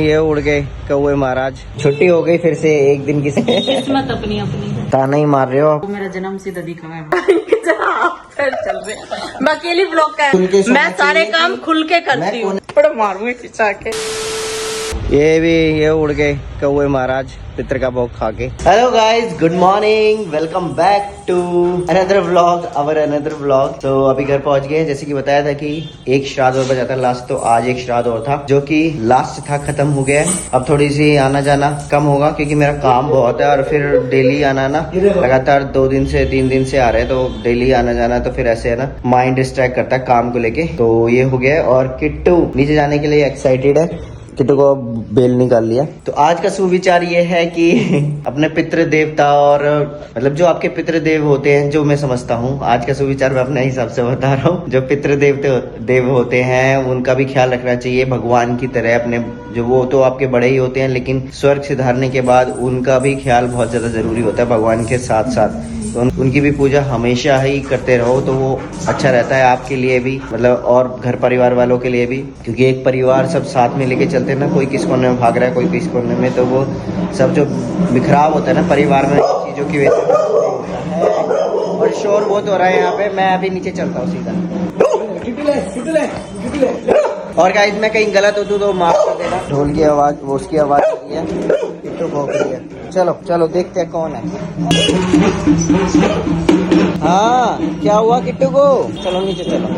ये उड़ गए कौवे महाराज, छुट्टी हो गई फिर से एक दिन की। किस्मत अपनी अपनी ताना ही मार रहे हो आप। मेरा जन्म सिद्ध दिखा है। चल रहे मैं अकेली ब्लॉग का मैं सारे काम खुल के करती हूँ। बड़ा मारूंगी खिंचा के। ये उड़ गए कौवे महाराज पितर का भोग खा के। Hello guys, good morning, welcome back to another vlog, our another vlog. तो अभी घर पहुंच गए। जैसे कि बताया था कि एक श्राद्ध और बचा था लास्ट, तो आज एक श्राद्ध और था जो कि लास्ट था, खत्म हो गया है। अब थोड़ी सी आना जाना कम होगा क्योंकि मेरा काम बहुत है और फिर डेली आना ना, लगातार 2 दिन से 3 दिन से आ रहे हैं, तो डेली आना जाना, तो फिर ऐसे है ना, माइंड डिस्ट्रैक्ट करता है काम को लेके। तो ये हो गया। और किट्टू नीचे जाने के लिए एक्साइटेड है, किट्टू को बेल निकाल लिया। तो आज का सुविचार ये है कि अपने पितृ देवता और मतलब जो आपके पितृ देव होते हैं, जो मैं समझता हूँ, आज का सुविचार मैं अपने हिसाब से बता रहा हूँ। जो पितृ देव होते हैं उनका भी ख्याल रखना चाहिए भगवान की तरह। अपने जो वो तो आपके बड़े ही होते हैं, लेकिन स्वर्ग सिधारने के बाद उनका भी ख्याल बहुत ज्यादा जरूरी होता है भगवान के साथ साथ। तो उनकी भी पूजा हमेशा ही करते रहो तो वो अच्छा रहता है आपके लिए भी, मतलब और घर परिवार वालों के लिए भी। क्योंकि एक परिवार सब साथ में लेके चलते हैं ना, कोई किस कोने में भाग रहा है, कोई किस कोने में, तो वो सब जो बिखराव होता है ना परिवार में चीजों की वजह से। और शोर बहुत हो रहा है यहाँ पे, मैं अभी नीचे चलता हूँ सीधा। और गाइस मैं कहीं गलत हो तो माफ कर देना। ढोल की आवाज, वो उसकी आवाज है, किट्टू भौंक रही है। चलो चलो देखते हैं कौन है। हाँ क्या हुआ किट्टू को? चलो नीचे चलो।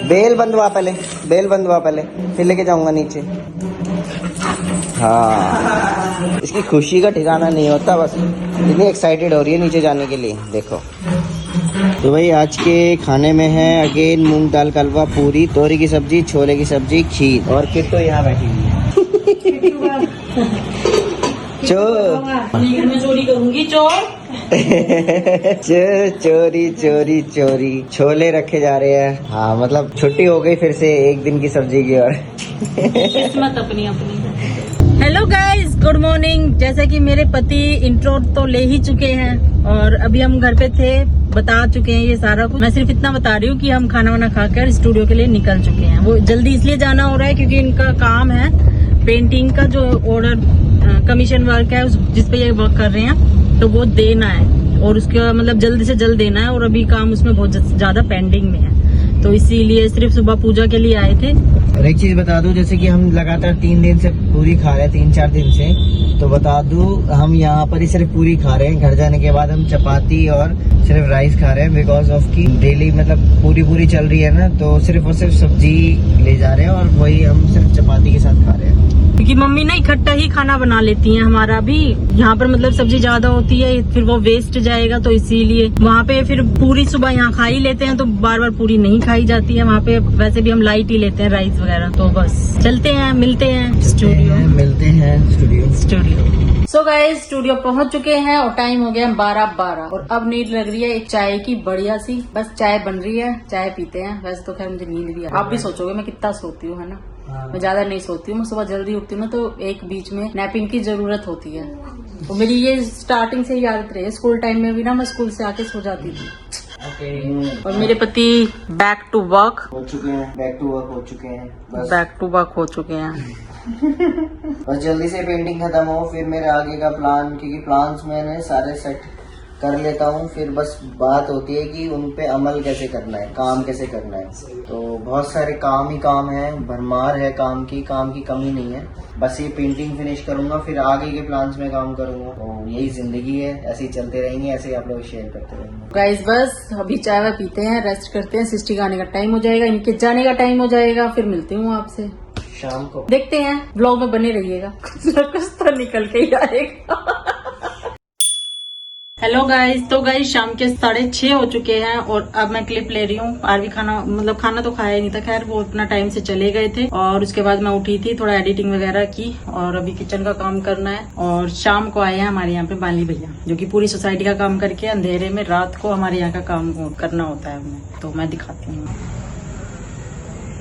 बेल बंधवा पहले, बेल बंधवा पहले, फिर लेके जाऊंगा नीचे। हाँ इसकी खुशी का ठिकाना नहीं होता, बस इतनी एक्साइटेड हो रही है नीचे जाने के लिए, देखो। तो भाई आज के खाने में है अगेन मूंग दाल का हलवा, पूरी, तोरी की सब्जी, छोले की सब्जी, खीर। और किट्टू यहाँ बैठी हुई है। मैं चोरी करूंगी, चोरी चोरी चोरी। छोले रखे जा रहे हैं। हाँ मतलब छुट्टी हो गई फिर से एक दिन की सब्जी की। और किस्मत अपनी अपनी। Hello guys, good morning. जैसे कि मेरे पति इंट्रो तो ले ही चुके हैं और अभी हम घर पे थे, बता चुके हैं ये सारा कुछ। मैं सिर्फ इतना बता रही हूँ कि हम खाना वाना खाकर स्टूडियो के लिए निकल चुके हैं। वो जल्दी इसलिए जाना हो रहा है क्योंकि इनका काम है पेंटिंग का, जो ऑर्डर कमीशन वर्क है जिस पे ये वर्क कर रहे हैं, तो वो देना है और उसका मतलब जल्दी से जल्द देना है। और अभी काम उसमें बहुत ज्यादा पेंडिंग में है, तो इसीलिए सिर्फ सुबह पूजा के लिए आए थे। और एक चीज बता दूं, जैसे कि हम लगातार 3 दिन से पूरी खा रहे हैं, 3-4 दिन से, तो बता दूं हम यहाँ पर ही सिर्फ पूरी खा रहे हैं। घर जाने के बाद हम चपाती और सिर्फ राइस खा रहे हैं, बिकॉज ऑफ की डेली मतलब पूरी चल रही है ना, तो सिर्फ और सिर्फ सब्जी ले जा रहे हैं और वही हम सिर्फ चपाती के साथ खा रहे हैं। क्योंकि मम्मी ना इकट्ठा ही खाना बना लेती हैं। हमारा भी यहाँ पर मतलब सब्जी ज्यादा होती है, फिर वो वेस्ट जाएगा, तो इसीलिए वहाँ पे फिर पूरी सुबह यहाँ खा ही लेते हैं, तो बार बार पूरी नहीं खाई जाती है। वहाँ पे वैसे भी हम लाइट ही लेते हैं राइस वगैरह। तो बस चलते हैं, मिलते हैं स्टूडियो, मिलते हैं स्टूडियो। सो गाइस स्टूडियो पहुंच चुके हैं और टाइम हो गया 12:12 और अब नींद लग रही है एक चाय की बढ़िया सी। बस चाय बन रही है, चाय पीते हैं। वैसे तो खैर मुझे नींद भी आप भी सोचोगे मैं कितना सोती हूँ, है ना? मैं ज्यादा नहीं सोती हूँ, मैं सुबह जल्दी उठती हूँ ना, तो एक बीच में नैपिंग की जरूरत होती है। तो मेरी ये स्टार्टिंग से ही आदत रही है। स्कूल टाइम में भी ना मैं स्कूल से आके सो जाती थी। और मेरे पति बैक टू वर्क हो चुके हैं, बैक टू वर्क हो चुके हैं, बैक टू वर्क हो चुके हैं। बस जल्दी से पेंटिंग खत्म हो, फिर मेरे आगे का प्लान, क्योंकि प्लान्स मैंने सारे सेट कर लेता हूँ, फिर बस बात होती है कि उन पे अमल कैसे करना है, काम कैसे करना है। तो बहुत सारे काम ही काम है, भरमार है काम की कमी नहीं है। बस ये पेंटिंग फिनिश करूंगा, फिर आगे के प्लान्स में काम करूंगा। तो यही जिंदगी है, ऐसे ही चलते रहेंगे, ऐसे ही आप लोग शेयर करते रहेंगे। गाइस बस अभी चाय वाय पीते हैं, रेस्ट करते हैं। सिस्टी का आने का टाइम हो जाएगा, इनके जाने का टाइम हो जाएगा, फिर मिलती हूँ आपसे शाम को। देखते हैं, ब्लॉग में बने रहिएगा, कुछ न कुछ तो निकल के ही आएगा। हेलो गाइस, तो गाइस शाम के 6:30 हो चुके हैं और अब मैं क्लिप ले रही हूँ। आरवी खाना तो खाया ही नहीं था, खैर वो अपना टाइम से चले गए थे। और उसके बाद मैं उठी थी, थोड़ा एडिटिंग वगैरह की और अभी किचन का काम करना है। और शाम को आए हैं हमारे यहाँ पे बाली भैया, जो कि पूरी सोसाइटी का काम करके अंधेरे में रात को हमारे यहाँ का काम करना होता है हमें। तो मैं दिखाती हूँ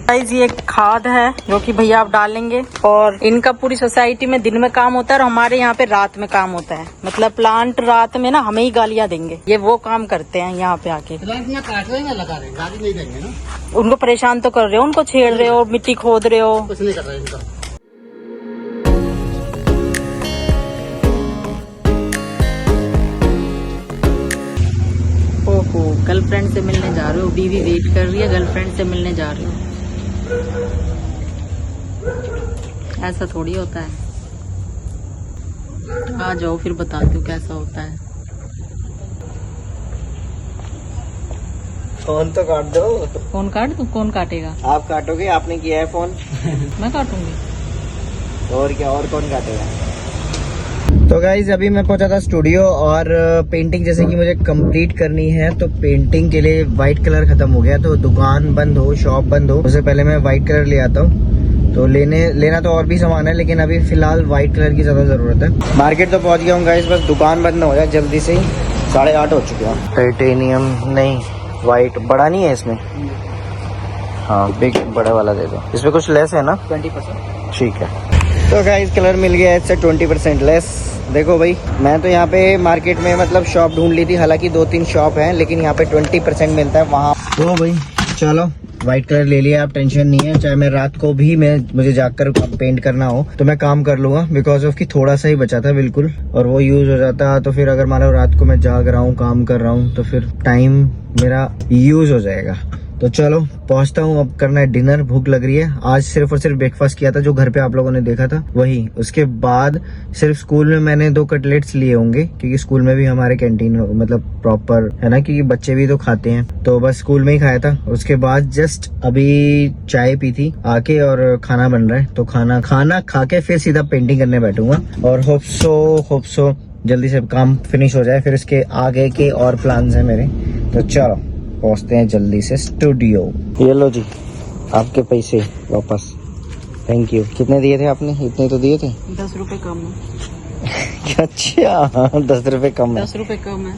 गाइस, ये खाद है जो कि भैया आप डालेंगे। और इनका पूरी सोसाइटी में दिन में काम होता है और हमारे यहाँ पे रात में काम होता है। मतलब प्लांट रात में ना हमें ही गालियाँ देंगे, ये वो काम करते हैं यहाँ पे आके। काट रहे हैं, लगा रहे हैं, गाली नहीं देंगे ना। उनको परेशान तो कर रहे हो, उनको छेड़ रहे हो, मिट्टी खोद रहे हो। कुछ नहीं कर रहे इनका। गर्लफ्रेंड से मिलने जा रहे हो, बीवी वेट कर रही है, गर्लफ्रेंड से मिलने जा रहे हो। ऐसा थोड़ी होता है। आ जाओ फिर बताती हूँ कैसा होता है। फोन तो काट दो। फोन काट दूँ? कौन काटेगा? आप काटोगे, आपने किया है फोन। मैं काटूंगी। और क्या, और कौन काटेगा। तो गाइज अभी मैं पहुंचा था स्टूडियो और पेंटिंग जैसे कि मुझे कंप्लीट करनी है, तो पेंटिंग के लिए वाइट कलर खत्म हो गया, तो दुकान बंद हो, शॉप बंद हो, उससे पहले मैं वाइट कलर ले आता हूँ। तो लेना तो और भी सामान है, लेकिन अभी फिलहाल वाइट कलर की ज्यादा जरूरत है। मार्केट तो पहुंच गया हूँ गाइज, बस दुकान बंद हो जाए जल्दी से ही। 8:30 हो चुके हैं। टाइटेनियम नहीं, वाइट बड़ा नहीं है इसमें। हाँ बिग बड़ा वाला दे दो। इसमें कुछ लेस है ना? 20%। ठीक है। तो गाइस कलर मिल गया है, इससे 20% लेस। देखो भाई, मैं तो यहाँ पे मार्केट में मतलब शॉप ढूंढ ली थी, हालांकि 2-3 शॉप हैं, लेकिन यहाँ पे 20% मिलता है वहाँ। तो भाई चलो व्हाइट कलर ले लिया, आप टेंशन नहीं है। चाहे मैं रात को भी मुझे जाकर पेंट करना हो तो मैं काम कर लूंगा, बिकॉज ऑफ कि थोड़ा सा ही बचा था बिल्कुल, और वो यूज हो जाता। तो फिर अगर मान लो रात को मैं जाग रहा हूँ, काम कर रहा हूँ, तो फिर टाइम मेरा यूज हो जाएगा। तो चलो पहुंचता हूँ, अब करना है डिनर, भूख लग रही है। आज सिर्फ और सिर्फ ब्रेकफास्ट किया था, जो घर पे आप लोगों ने देखा था वही। उसके बाद सिर्फ स्कूल में मैंने 2 कटलेट्स लिए होंगे, क्योंकि स्कूल में भी हमारे कैंटीन मतलब प्रॉपर है ना, क्योंकि बच्चे भी तो खाते हैं, तो बस स्कूल में ही खाया था। उसके बाद जस्ट अभी चाय पी थी आके, और खाना बन रहा है, तो खाना खा के फिर सीधा पेंटिंग करने बैठूंगा। और होप सो जल्दी से काम फिनिश हो जाए, फिर उसके आगे के और प्लान्स हैं मेरे। तो चलो पहुंचते हैं जल्दी से स्टूडियो। ये लो जी आपके पैसे वापस, थैंक यू। कितने दिए थे आपने? इतने तो दिए थे। 10 रुपए कम है। अच्छा 10 रुपए कम है। 10 रुपए कम है।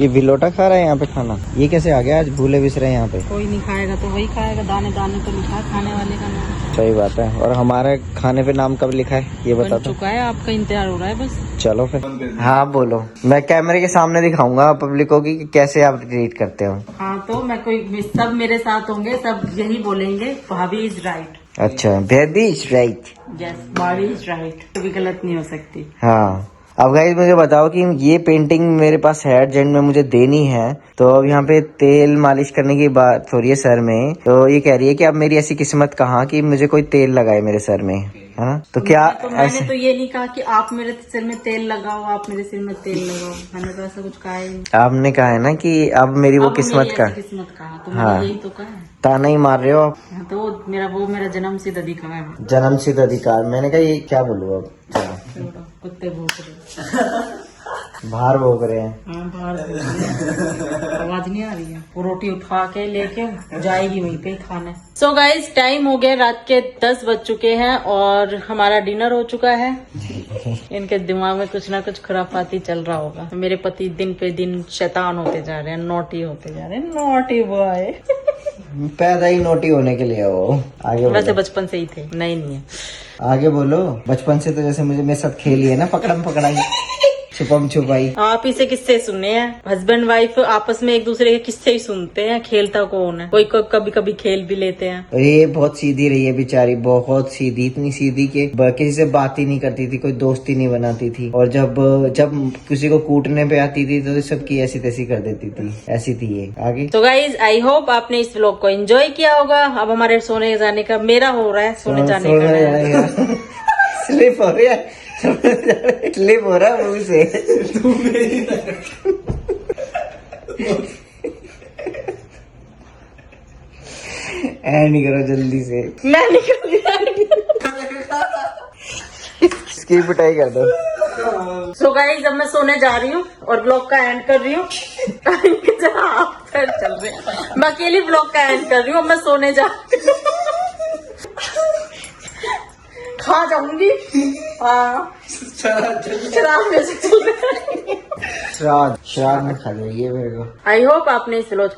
ये बिलोटा खा रहा है यहाँ पे खाना, ये कैसे आ गया? आज भूले बिसरे यहाँ पे। कोई नहीं खाएगा तो वही खाएगा, दाने दाने तो लिखा है खाने वाले का नाम। सही बात है। और हमारे खाने पे नाम कब लिखा है ये बता बन दो। चुका है, आपका इंतजार हो रहा है बस। चलो फिर। हाँ बोलो, मैं कैमरे के सामने दिखाऊंगा पब्लिक को कि कैसे आप ट्रीट करते हो। हाँ तो मैं कोई, सब मेरे साथ होंगे, सब यही बोलेंगे भाभी इज राइट। अच्छा बेबी इज राइट। यस भाभी इज राइट, कभी गलत नहीं हो सकती। हाँ अब गाइस मुझे बताओ कि ये पेंटिंग मेरे पास है, अर्जेंट में मुझे देनी है, तो अब यहाँ पे तेल मालिश करने की बात हो रही है सर में। तो ये कह रही है कि अब मेरी ऐसी किस्मत कहाँ कि मुझे कोई तेल लगाए मेरे सर में, है ना? तो क्या मैंने तो ये नहीं कहा कि आप मेरे सिर में तेल लगाओ, आप मेरे सिर में तेल लगाओ, मैंने तो ऐसा कुछ कहा ही नहीं। आपने कहा है ना कि अब मेरी वो किस्मत का किस्मत कहा, तो हाँ। मैंने यही तो कहा है। ताना ही मार रहे हो आप। हाँ, तो वो मेरा जन्म सिद्ध अधिकार है। जन्म सिद्ध अधिकार। मैंने कहा ये क्या बोलूँ अब। चलो कुत्ते भूख रहे, बाहर भोग रहे हैं। हाँ बाहर आवाज नहीं आ रही है। वो रोटी उठा के लेके जाएगी वहीं पे खाने। सो गाइज टाइम हो गया, रात के 10 बज चुके हैं और हमारा डिनर हो चुका है। इनके दिमाग में कुछ ना कुछ खुराफाती चल रहा होगा। मेरे पति दिन पे दिन शैतान होते जा रहे हैं, नोटी होते जा रहे हैं, नोटी बॉय। पैदा ही नोटी होने के लिए हो। आगे वैसे बोलो। बचपन से ही थे, नहीं है। आगे बोलो। बचपन से तो जैसे मुझे मेरे साथ खेली है ना, पकड़म पकड़ाई, छुपम छुपाई। आप ही से किस्से सुनने हैं। हस्बैंड वाइफ आपस में एक दूसरे के किस्से ही सुनते हैं, खेलता कौन है? कोई कभी कभी खेल भी लेते हैं। और ये बहुत सीधी रही है बेचारी, बहुत सीधी, इतनी सीधी कि किसी से बात ही नहीं करती थी, कोई दोस्ती नहीं बनाती थी, और जब किसी को कूटने पे आती थी तो सबकी ऐसी तैसी कर देती थी। ऐसी थी ये। आगे तो गाइज आई होप आपने इस व्लॉग को एंजॉय किया होगा। अब हमारे सोने जाने का, मेरा हो रहा है सोने जाने का। स्लिप हो रहा है, स्लिप हो रहा है मुंह से। एंड करो जल्दी से। मैं निकल इसकी पिटाई कर दो। सो गाइज अब मैं सोने जा रही हूँ और ब्लॉग का एंड कर रही हूँ। आप फिर चल रहे हैं, मैं अकेली ब्लॉग का एंड कर रही हूँ। मैं सोने जा रही हूँ, खा जाऊंगी। श्राद्ध में खा जाइए मेरे को। आई होप आपने इस व्लॉग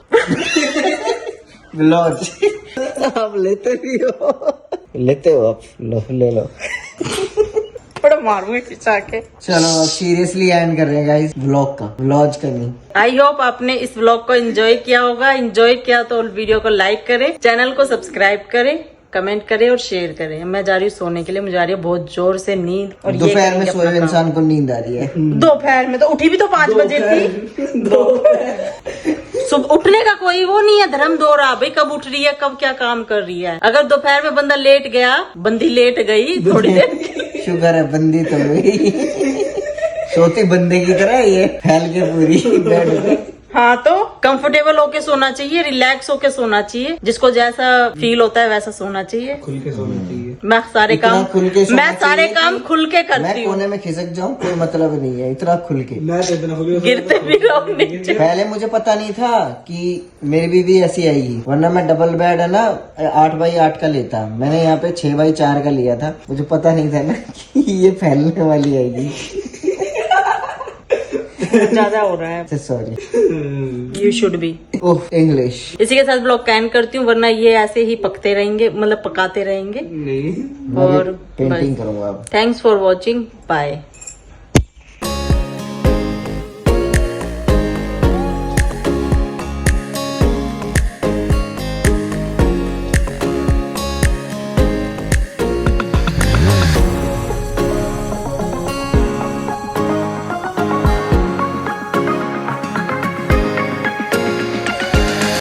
आप लेते भी हो, लेते हो आप, लो ले लो। थोड़ा मारूंगी खिंचा के। चलो अब सीरियसली एंड कर रहे हैं गाइस व्लॉग का, व्लॉग करनी। आई होप आपने इस व्लॉग को एंजॉय किया होगा। एंजॉय किया तो वीडियो को लाइक करें, चैनल को सब्सक्राइब करें, कमेंट करें और शेयर करें। मैं जा रही हूँ सोने के लिए, मुझे आ रही है बहुत जोर से नींद। और दोपहर में सोए इंसान को नींद आ रही है। दोपहर में तो उठी भी तो 5 बजे थी। सुबह उठने का कोई वो नहीं है, धर्म दो रहा भाई, कब उठ रही है, कब क्या काम कर रही है। अगर दोपहर में बंदा लेट गया, बंदी लेट गई थोड़ी देर, शुक्र है बंदी तो हुई। सोती बंदे की तरह ये फैल के पूरी बेड पे। हाँ तो कंफर्टेबल होके सोना चाहिए, रिलैक्स होके सोना चाहिए, जिसको जैसा फील होता है वैसा सोना चाहिए। खुल के सोना चाहिए। मैं सारे इतना काम खुल के सोना मैं सारे चाहिए काम कि खुल के मैं करती हूँ। कोने में खिसक जाऊं कोई मतलब नहीं है, इतना खुल के। मैं तो इतना खुल के गिरते भी रहो नीचे। पहले मुझे पता नहीं था कि मेरी बीवी ऐसी आएगी, वरना मैं डबल बेड है ना 8x8 का लेता। मैंने यहाँ पे 6x4 का लिया था, मुझे पता नहीं था ना कि ये फैलने वाली आएगी। ज्यादा हो रहा है, sorry. You should be. Oh English. इसी के साथ ब्लॉग कैन करती हूँ, वरना ये ऐसे ही पकते रहेंगे, मतलब पकाते रहेंगे। नहीं और पेंटिंग करूंगा अब। Thanks for watching, bye.